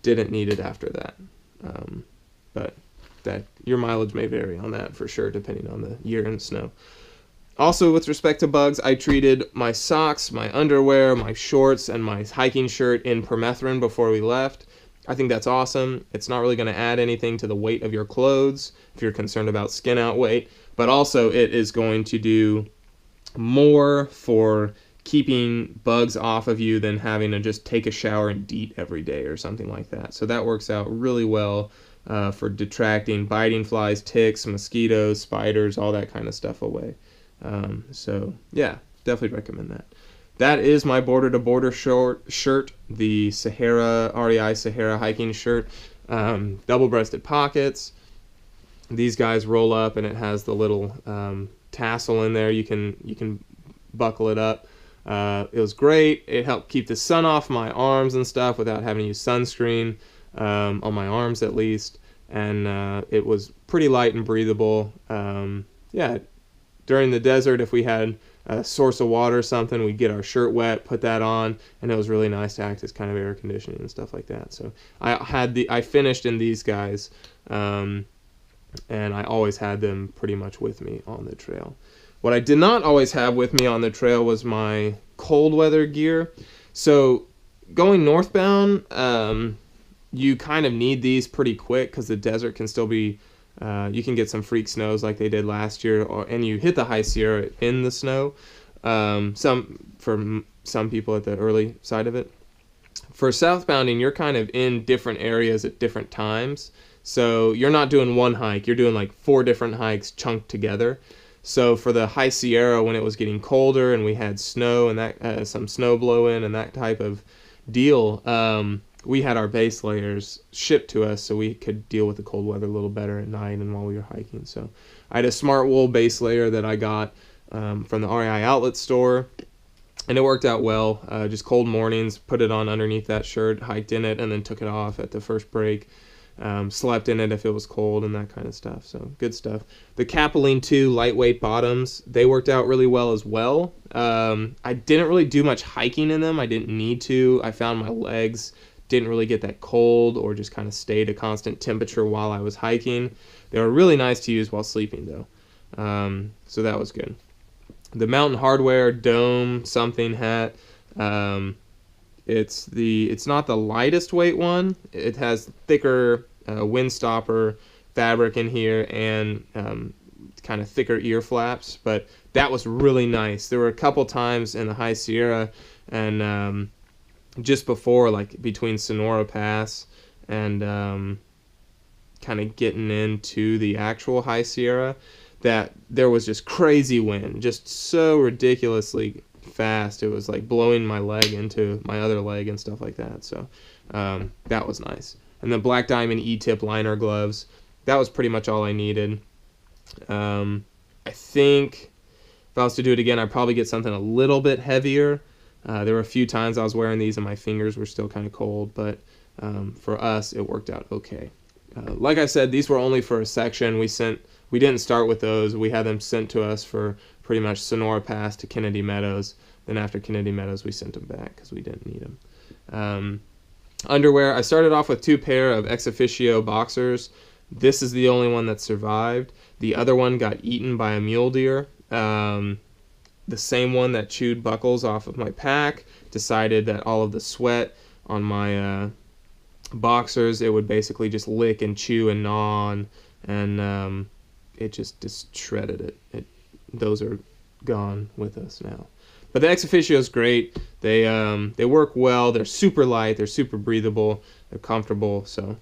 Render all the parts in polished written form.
didn't need it after that. But that your mileage may vary on that for sure, depending on the year and snow. Also, with respect to bugs, I treated my socks, my underwear, my shorts, and my hiking shirt in permethrin before we left. I think that's awesome. It's not really going to add anything to the weight of your clothes if you're concerned about skin out weight, but also it is going to do more for keeping bugs off of you than having to just take a shower and DEET every day or something like that. So that works out really well for detracting biting flies, ticks, mosquitoes, spiders, all that kind of stuff away. So yeah, definitely recommend that. That is my border to border shirt, the Sahara, REI Sahara hiking shirt. Double-breasted pockets. These guys roll up and it has the little tassel in there. You can buckle it up. It was great. It helped keep the sun off my arms and stuff without having to use sunscreen, on my arms at least. And it was pretty light and breathable. Yeah, during the desert, if we had a source of water or something, we'd get our shirt wet, put that on, and it was really nice to act as kind of air conditioning and stuff like that. So I finished in these guys, and I always had them pretty much with me on the trail. What I did not always have with me on the trail was my cold weather gear. So going northbound, you kind of need these pretty quick because the desert can still be, you can get some freak snows like they did last year, and you hit the High Sierra in the snow. For some people at the early side of it. For southbounding, you're kind of in different areas at different times. So you're not doing one hike, you're doing like 4 different hikes chunked together. So for the High Sierra, when it was getting colder and we had snow and that some snow blow in and that type of deal, we had our base layers shipped to us so we could deal with the cold weather a little better at night and while we were hiking. So I had a Smart Wool base layer that I got from the REI outlet store, and it worked out well. Just cold mornings, put it on underneath that shirt, hiked in it, and then took it off at the first break. Slept in it if it was cold and that kind of stuff. So good stuff. The Capeline 2 lightweight bottoms, they worked out really well as well. I didn't really do much hiking in them. I didn't need to. I found my legs didn't really get that cold or just kind of stayed a constant temperature while I was hiking. They were really nice to use while sleeping though. So that was good. The Mountain Hardwear Dome something hat. It's not the lightest weight one. It has thicker windstopper fabric in here and kind of thicker ear flaps, but that was really nice. There were a couple times in the High Sierra and just before, like between Sonora Pass and kind of getting into the actual High Sierra, that there was just crazy wind, just so ridiculously fast. It was like blowing my leg into my other leg and stuff like that. So that was nice. And the Black Diamond E-tip liner gloves, that was pretty much all I needed. I think if I was to do it again, I'd probably get something a little bit heavier. There were a few times I was wearing these and my fingers were still kind of cold, but for us it worked out okay. Like I said, these were only for a section. We didn't start with those. We had them sent to us for pretty much Sonora Pass to Kennedy Meadows. Then after Kennedy Meadows, we sent them back because we didn't need them. Underwear, I started off with 2 pair of Ex Officio boxers. This is the only one that survived. The other one got eaten by a mule deer. The same one that chewed buckles off of my pack decided that all of the sweat on my boxers, it would basically just lick and chew and gnaw on, and it just shredded it. Those are gone with us now. But the Ex Officio is great. They work well. They're super light. They're super breathable. They're comfortable. So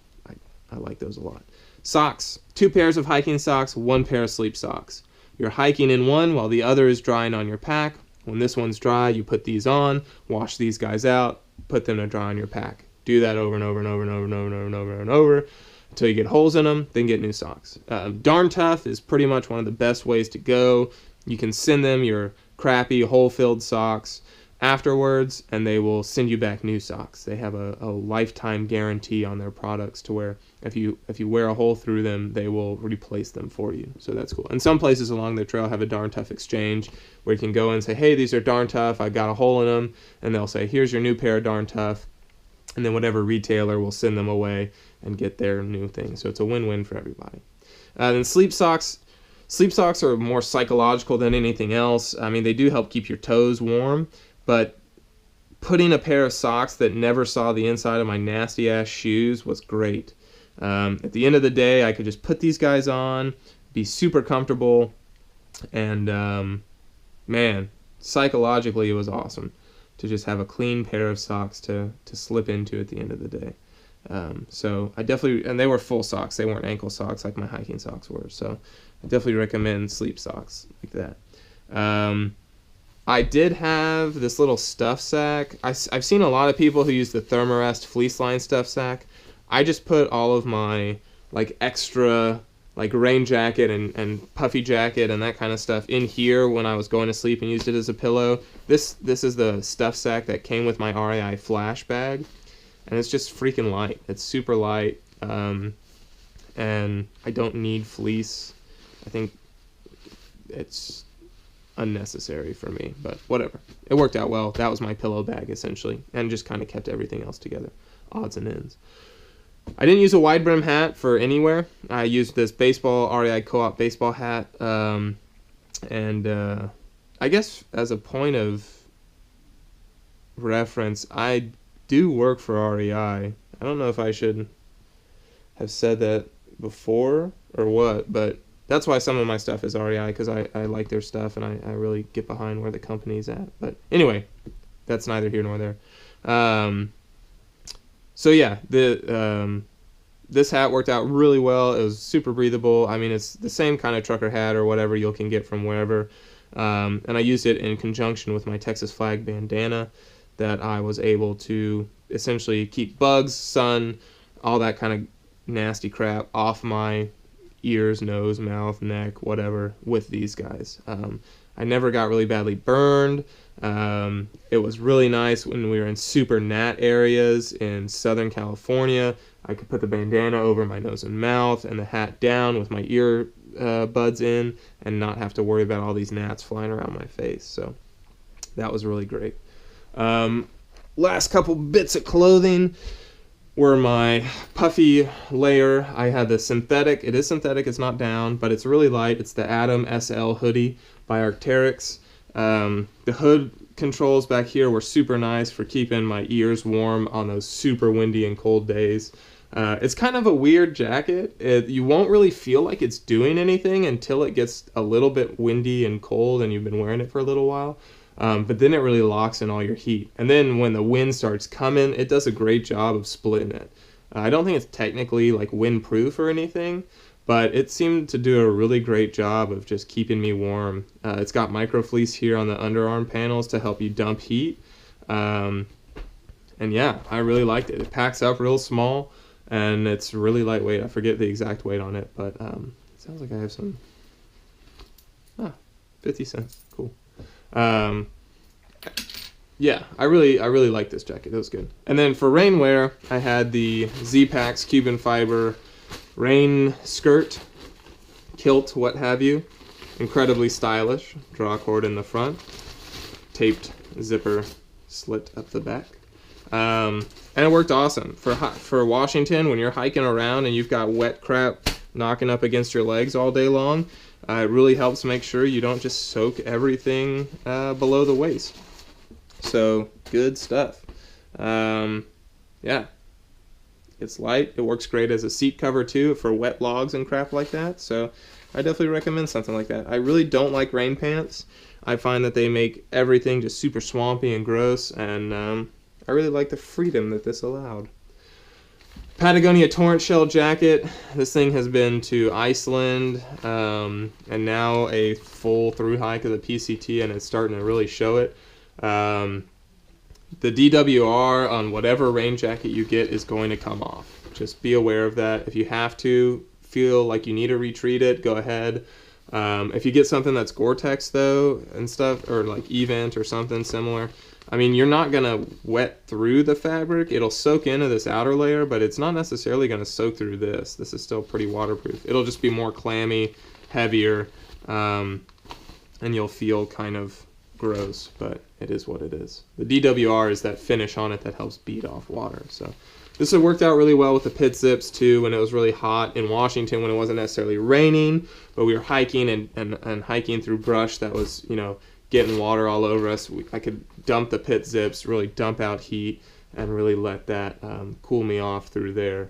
I like those a lot. Socks. 2 pairs of hiking socks, 1 pair of sleep socks. You're hiking in one while the other is drying on your pack. When this one's dry, you put these on, wash these guys out, put them to dry on your pack. Do that over and over and over and over and over and over and over and over until you get holes in them, then get new socks. Darn Tough is pretty much one of the best ways to go. You can send them your crappy hole-filled socks afterwards, and they will send you back new socks. They have a lifetime guarantee on their products to where if you wear a hole through them, they will replace them for you. So that's cool. And some places along the trail have a Darn Tough exchange where you can go and say, hey, these are Darn Tough, I got a hole in them, and they'll say, here's your new pair of Darn Tough. and then whatever retailer will send them away and get their new thing. So it's a win-win for everybody. Then sleep socks. Sleep socks are more psychological than anything else. I mean, they do help keep your toes warm, but putting a pair of socks that never saw the inside of my nasty ass shoes was great. At the end of the day, I could just put these guys on, be super comfortable, and man, psychologically it was awesome to just have a clean pair of socks to slip into at the end of the day. So I definitely, and they were full socks, they weren't ankle socks like my hiking socks were, so I definitely recommend sleep socks like that. I did have this little stuff sack. I've seen a lot of people who use the Thermarest fleece line stuff sack. I just put all of my like extra like rain jacket and puffy jacket and that kind of stuff in here when I was going to sleep and used it as a pillow. This is the stuff sack that came with my REI flash bag, and it's just freaking light. It's super light, and I don't need fleece. I think it's unnecessary for me, but whatever. It worked out well. That was my pillow bag essentially, and just kind of kept everything else together, odds and ends. I didn't use a wide brim hat for anywhere. I used this REI co-op baseball hat, and I guess as a point of reference, I do work for REI. I don't know if I should have said that before or what, but that's why some of my stuff is REI, because I like their stuff and I really get behind where the company's at. But anyway, that's neither here nor there. So yeah, this hat worked out really well. It was super breathable. I mean, it's the same kind of trucker hat or whatever you can get from wherever. And I used it in conjunction with my Texas flag bandana that I was able to essentially keep bugs, sun, all that kind of nasty crap off my ears, nose, mouth, neck, whatever, with these guys. I never got really badly burned. It was really nice when we were in super gnat areas in Southern California. I could put the bandana over my nose and mouth and the hat down with my ear buds in and not have to worry about all these gnats flying around my face. So that was really great. Last couple bits of clothing were my puffy layer. I had the synthetic. It is synthetic, it's not down, but it's really light. It's the Atom SL hoodie by Arc'teryx. The hood controls back here were super nice for keeping my ears warm on those super windy and cold days. It's kind of a weird jacket. You won't really feel like it's doing anything until it gets a little bit windy and cold and you've been wearing it for a little while. But then it really locks in all your heat. And then when the wind starts coming, it does a great job of splitting it. I don't think it's technically like windproof or anything, but it seemed to do a really great job of just keeping me warm. It's got micro fleece here on the underarm panels to help you dump heat. And yeah, I really liked it. It packs up real small and it's really lightweight. I forget the exact weight on it, but it sounds like I have some. 50 cents. Cool. Yeah, I really like this jacket. It was good. And then for rainwear, I had the Z-Packs Cuban fiber rain skirt, kilt, what have you. Incredibly stylish. Draw cord in the front, taped zipper slit up the back. And it worked awesome. For Washington, when you're hiking around and you've got wet crap knocking up against your legs all day long, it really helps make sure you don't just soak everything below the waist. So, good stuff. Yeah. It's light. It works great as a seat cover, too, for wet logs and crap like that. So, I definitely recommend something like that. I really don't like rain pants. I find that they make everything just super swampy and gross, and I really like the freedom that this allowed. Patagonia Torrent Shell jacket. This thing has been to Iceland and now a full Thru-Hike of the PCT, and it's starting to really show it. The DWR on whatever rain jacket you get is going to come off. Just be aware of that. If you have to feel like you need to retreat it, go ahead. If you get something that's Gore-Tex though and stuff, or like Event or something similar, I mean, you're not going to wet through the fabric. It'll soak into this outer layer, but it's not necessarily going to soak through this. This is still pretty waterproof. It'll just be more clammy, heavier, and you'll feel kind of gross, but it is what it is. The DWR is that finish on it that helps beat off water. So this had worked out really well with the pit zips too when it was really hot in Washington, when it wasn't necessarily raining, but we were hiking and hiking through brush that was, you know, getting water all over us. I could dump the pit zips, really dump out heat, and really let that cool me off through there.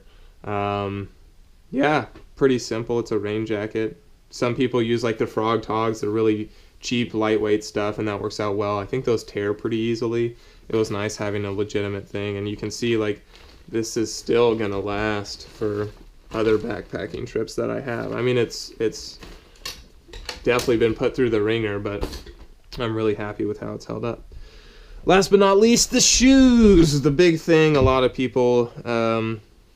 Yeah, pretty simple. It's a rain jacket. Some people use like the Frog Togs, they're really cheap, lightweight stuff, and that works out well. I think those tear pretty easily. It was nice having a legitimate thing, and you can see like this is still gonna last for other backpacking trips that I have. I mean, it's definitely been put through the ringer, but I'm really happy with how it's held up. Last but not least, the shoes. The big thing a lot of people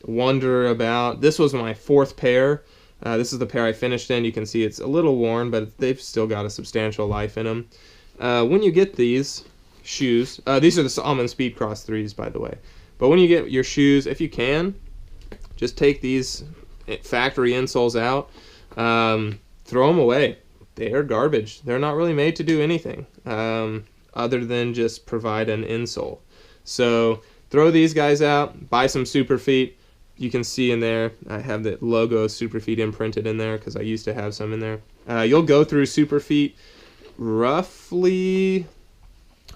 wonder about. This was my 4th pair. This is the pair I finished in. You can see it's a little worn, but they've still got a substantial life in them. When you get these shoes, these are the Salomon Speedcross 3s, by the way. But when you get your shoes, if you can, just take these factory insoles out, throw them away. They are garbage. They're not really made to do anything other than just provide an insole. So throw these guys out, buy some Superfeet. You can see in there, I have the logo Superfeet imprinted in there because I used to have some in there. You'll go through Superfeet roughly,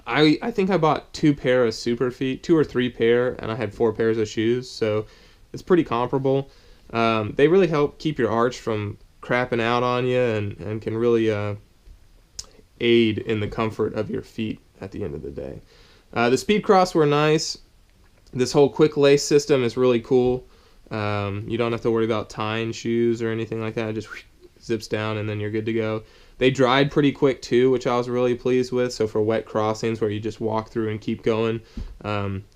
I think I bought 2 pair of Superfeet, 2 or 3 pair, and I had 4 pairs of shoes, so it's pretty comparable. They really help keep your arch from crapping out on you and can really aid in the comfort of your feet at the end of the day. The Speedcross were nice. This whole quick lace system is really cool. You don't have to worry about tying shoes or anything like that. It just zips down and then you're good to go. They dried pretty quick too, which I was really pleased with. So for wet crossings where you just walk through and keep going,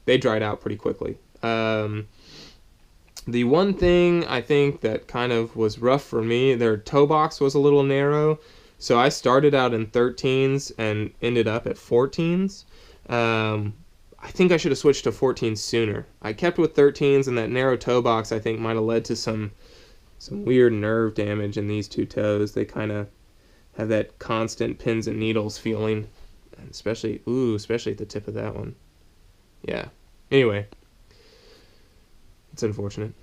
they dried out pretty quickly. The one thing I think that kind of was rough for me, their toe box was a little narrow. So I started out in 13s and ended up at 14s. I think I should have switched to 14s sooner. I kept with 13s, and that narrow toe box I think might have led to some weird nerve damage in these 2 toes. They kind of have that constant pins and needles feeling, and especially at the tip of that one. Yeah. Anyway, it's unfortunate.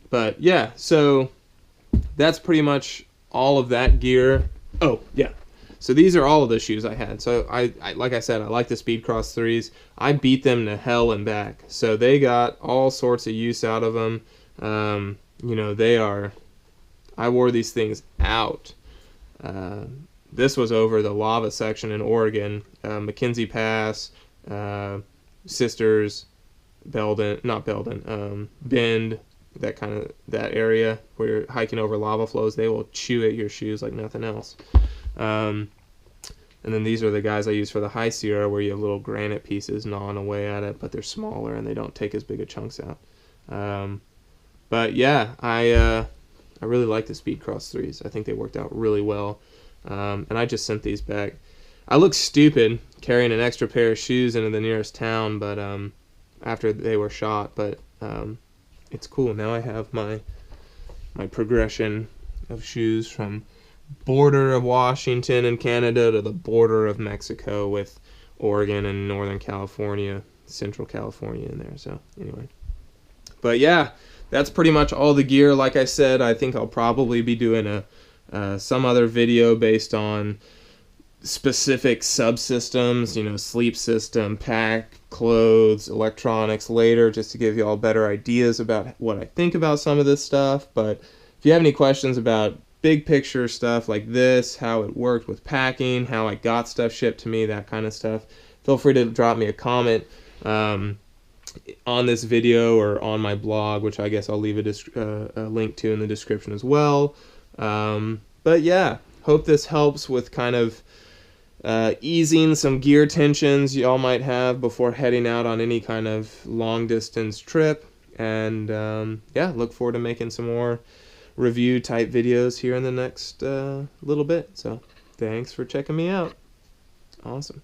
But yeah, so that's pretty much all of that gear. Oh, yeah. So these are all of the shoes I had. So I like I said, I like the Speedcross 3s. I beat them to hell and back. So they got all sorts of use out of them. You know, I wore these things out. This was over the lava section in Oregon, McKenzie Pass, Sisters, Bend, that area where you're hiking over lava flows. They will chew at your shoes like nothing else. And then these are the guys I use for the High Sierra, where you have little granite pieces gnawing away at it, but they're smaller and they don't take as big of chunks out. But yeah, I really like the Speedcross 3s. I think they worked out really well. And I just sent these back. I look stupid carrying an extra pair of shoes into the nearest town, but after they were shot, but it's cool. Now I have my progression of shoes from border of Washington and Canada to the border of Mexico with Oregon and Northern California, Central California in there. So anyway, but yeah, that's pretty much all the gear. Like I said, I think I'll probably be doing some other video based on specific subsystems, you know, sleep system, pack, clothes, electronics later, just to give you all better ideas about what I think about some of this stuff. But if you have any questions about big picture stuff like this, how it worked with packing, how I got stuff shipped to me, that kind of stuff, feel free to drop me a comment on this video or on my blog, which I guess I'll leave a link to in the description as well. But yeah, hope this helps with kind of easing some gear tensions y'all might have before heading out on any kind of long distance trip. And yeah, look forward to making some more review type videos here in the next little bit. So thanks for checking me out. Awesome.